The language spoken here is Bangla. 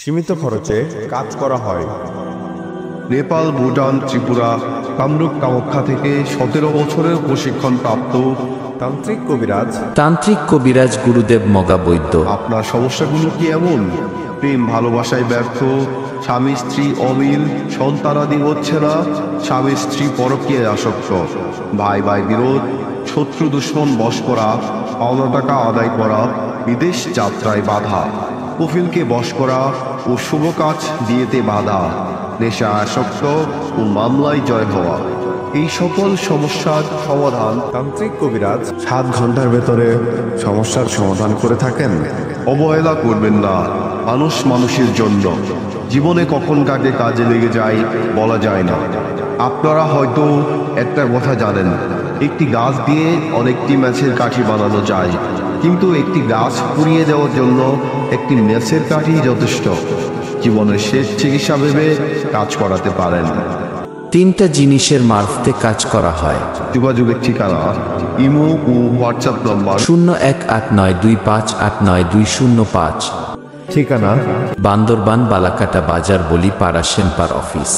সীমিত খরচে কাজ করা হয়। নেপাল, ভুটান, ত্রিপুরা, কামরূপ কামাখ্যা থেকে 17 বছরের প্রশিক্ষণপ্রাপ্ত তান্ত্রিক কবিরাজ গুরুদেব মগা বৈদ্য। আপনার সমস্যাগুলো কি এমন? প্রেম ভালোবাসায় ব্যর্থ, স্বামী স্ত্রী অমিল, সন্তানাদি হচ্ছে না, স্বামী স্ত্রী পরকীয়ায় আসক্ত, ভাই ভাই বিরোধ, শত্রু দুশ্মন বশ করা, পাওনা টাকা আদায় করা, বিদেশ যাত্রায় বাধা, কফিলকে বশ করা ও শুভ কাজ বিয়েতে বাধা, নেশা আসক্ত ও মামলায় জয় হওয়া, এই সকল সমস্যার সমাধান তান্ত্রিক কবিরাজ 7 ঘন্টার ভেতরে সমস্যার সমাধান করে থাকেন। অবহেলা করবেন না। মানুষ মানুষের জন্য, জীবনে কখন কাকে কাজে লেগে যায় বলা যায় না। আপনারা হয়তো একটা কথা জানেন, একটি গাছ দিয়ে অনেকটি ম্যাচের কাঠি বানানো যায়, কিন্তু একটি গাছ পুড়িয়ে দেওয়ার জন্য একটি ম্যাচের কাঠি যথেষ্ট। জীবনের শেষ চিকিৎসা ভেবে কাজ করাতে পারেন। 3টা জিনিসের মারফতে কাজ করা হয়। যোগাযোগের ঠিকানা ইমো ও হোয়াটসঅ্যাপ নম্বর 018925892005। ঠিকানা বান্দরবান বালাকাটা বাজার, বলিপাড়া, শেম্পার অফিস।